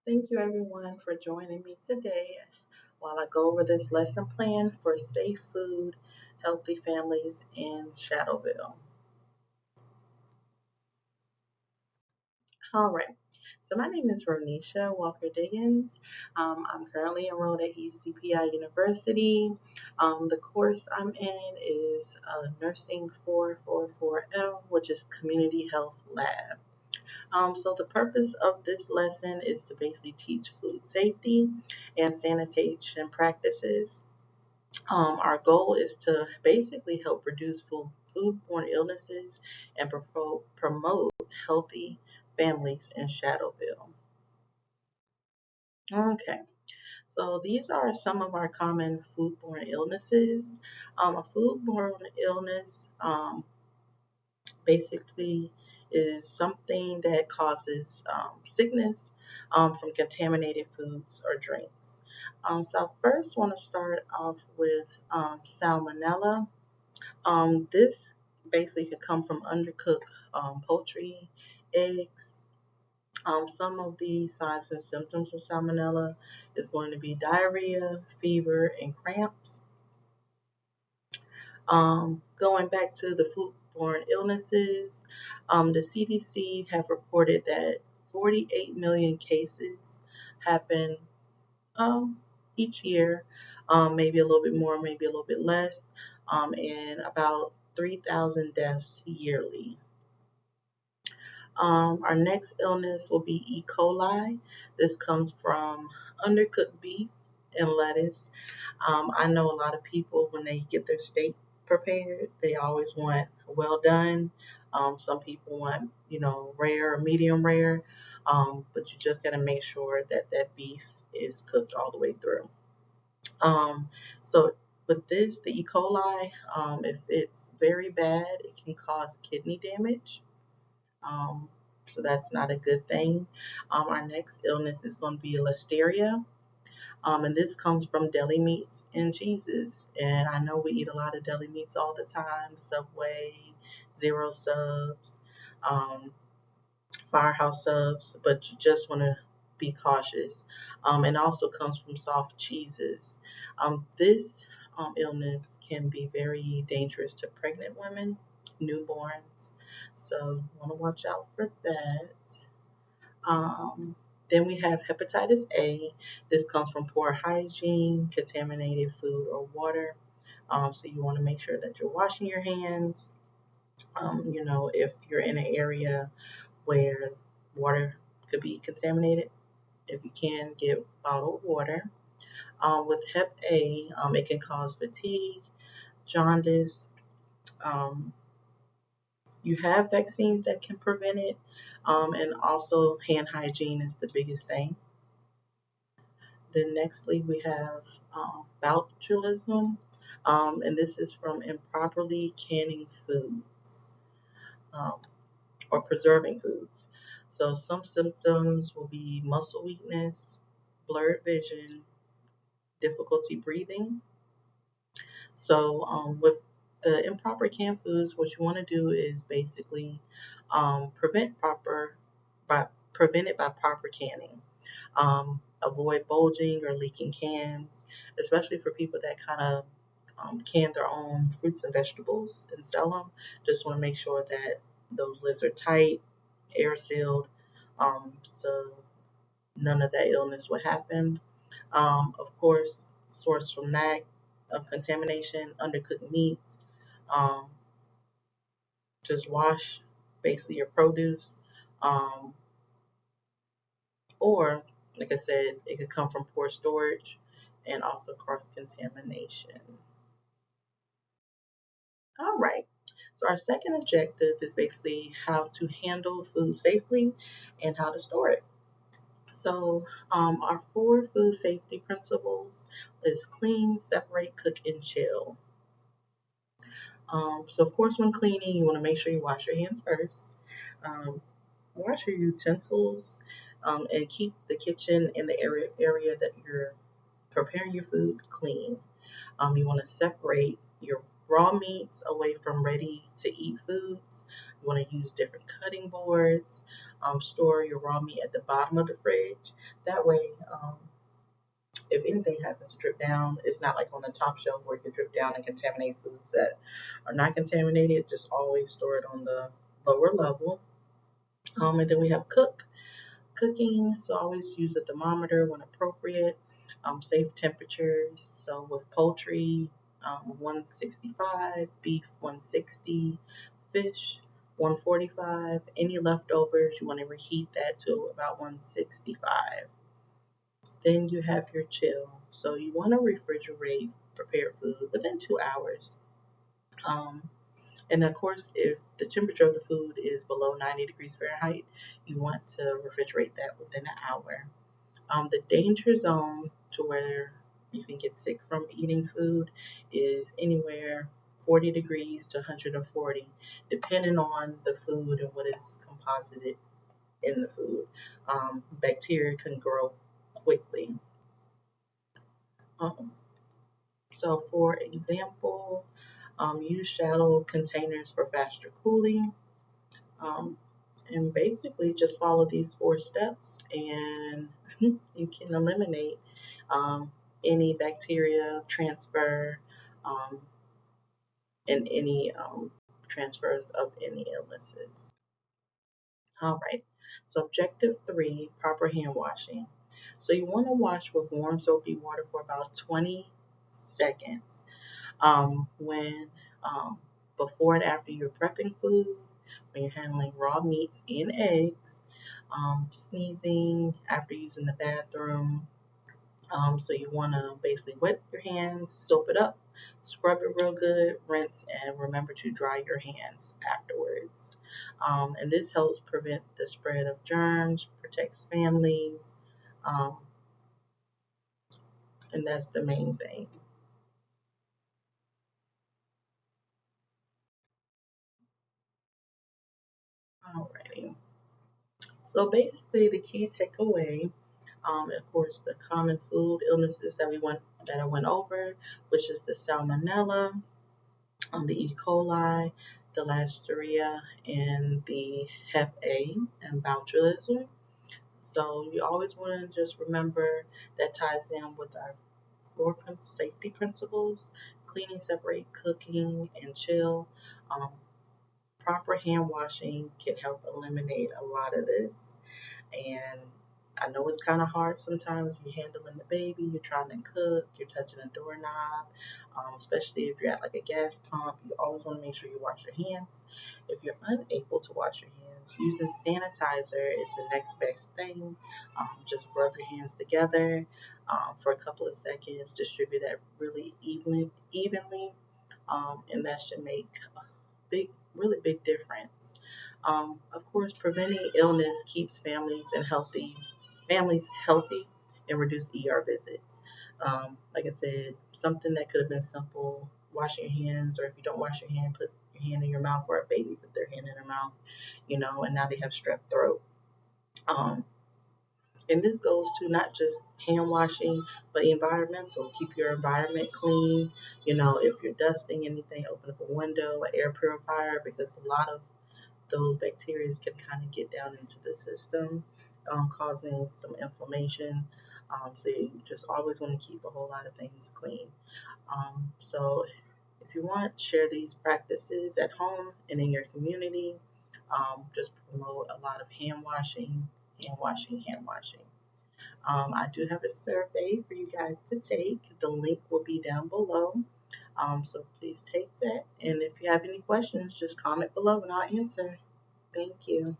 Thank you everyone for joining me today while I go over this lesson plan for safe food, healthy families in Shadowville. All right. So my name is Ronisha Walker Diggins. I'm currently enrolled at ECPI University. The course I'm in is Nursing 444L, which is Community Health Lab. So the purpose of this lesson is to basically teach food safety and sanitation practices. Our goal is to basically help reduce foodborne illnesses and promote healthy families in Shadowville. Okay, so these are some of our common foodborne illnesses. A foodborne illness basically is something that causes sickness from contaminated foods or drinks. So I first want to start off with salmonella. This basically could come from undercooked poultry, eggs. Some of the signs and symptoms of salmonella is going to be diarrhea, fever, and cramps. Going back to the foodborne illnesses, the CDC have reported that 48 million cases happen um, each year, maybe a little bit more, maybe a little bit less, and about 3,000 deaths yearly. Our next illness will be E. coli. This comes from undercooked beef and lettuce. I know a lot of people, when they get their steak prepared, they always want well done. Some people want, rare or medium rare, but you just got to make sure that that beef is cooked all the way through. So with this, the E. coli, if it's very bad, it can cause kidney damage. Um, so that's not a good thing. Our next illness is going to be Listeria. And this comes from deli meats and cheeses. And I know we eat a lot of deli meats all the time: Subway, Zero Subs, um, Firehouse Subs, but you just want to be cautious. And also comes from soft cheeses. This illness can be very dangerous to pregnant women, newborns. So want to watch out for that. Um, then we have hepatitis A. This comes from poor hygiene, contaminated food or water. So you want to make sure that you're washing your hands. If you're in an area where water could be contaminated, if you can, get bottled water. With Hep A, it can cause fatigue, jaundice. Um, you have vaccines that can prevent it, and also hand hygiene is the biggest thing. Then nextly we have botulism, and this is from improperly canning foods um, or preserving foods. So some symptoms will be muscle weakness, blurred vision, difficulty breathing. So with the improper canned foods, what you want to do is basically prevent it by proper canning. Avoid bulging or leaking cans, especially for people that kind of can their own fruits and vegetables and sell them. Just want to make sure that those lids are tight, air sealed, so none of that illness will happen. Of course, source from that of contamination, undercooked meats. Um, just wash basically your produce. Um, or, like I said, it could come from poor storage and also cross contamination. All right. So, our second objective is basically how to handle food safely and how to store it. So, our four food safety principles is clean, separate, cook, and chill. So, of course, when cleaning, you want to make sure you wash your hands first. Um, Wash your utensils, and keep the kitchen and the area that you're preparing your food clean. You want to separate your raw meats away from ready to eat foods. You want to use different cutting boards. Store your raw meat at the bottom of the fridge. That way, if anything happens to drip down, it's not like on the top shelf where it can drip down and contaminate foods that are not contaminated. Just always store it on the lower level. And then we have cooking, so always use a thermometer when appropriate. Safe temperatures. So with poultry, 165, beef 160, fish 145. Any leftovers, you want to reheat that to about 165. Then you have your chill. So you want to refrigerate prepared food within 2 hours. Um, and of course, if the temperature of the food is below 90 degrees Fahrenheit, you want to refrigerate that within an hour. The danger zone to where you can get sick from eating food is anywhere 40 degrees to 140, depending on the food and what is composited in the food. Bacteria can grow quickly. Um, so, for example, use shallow containers for faster cooling. Um, and basically just follow these 4 steps and you can eliminate um, any bacteria transfer um, and any transfers of any illnesses. All right, so objective 3, proper hand washing. So you want to wash with warm soapy water for about 20 seconds. When before and after you're prepping food, when you're handling raw meats and eggs, sneezing after using the bathroom. So you want to basically wet your hands, soap it up, scrub it real good, rinse, and remember to dry your hands afterwards. And this helps prevent the spread of germs, protects families, um, and that's the main thing. Alrighty. So basically, the key takeaway, of course, the common food illnesses that I went over, which is the Salmonella, the E. coli, the Listeria, and the Hep A and Botulism. So you always want to just remember that ties in with our 4 safety principles: cleaning, separate, cooking, and chill. Um, Proper hand washing can help eliminate a lot of this. And I know it's kind of hard sometimes. You're handling the baby, you're trying to cook, you're touching a doorknob, especially if you're at like a gas pump. You always want to make sure you wash your hands. If you're unable to wash your hands, using sanitizer is the next best thing. Just rub your hands together for a couple of seconds, distribute that really evenly, and that should make really big difference. Of course, preventing illness keeps families healthy and reduce ER visits. Like I said, something that could have been simple, washing your hands, or if you don't wash your hand, put your hand in your mouth, or a baby put their hand in their mouth, and now they have strep throat. Um, and this goes to not just hand washing, but environmental. Keep your environment clean. If you're dusting anything, open up a window, an air purifier, because a lot of those bacteria can kind of get down into the system, causing some inflammation. So you just always want to keep a whole lot of things clean. So if you want, share these practices at home and in your community. Just promote a lot of hand washing, hand washing, hand washing. I do have a survey for you guys to take. The link will be down below. So please take that. And if you have any questions, just comment below and I'll answer. Thank you.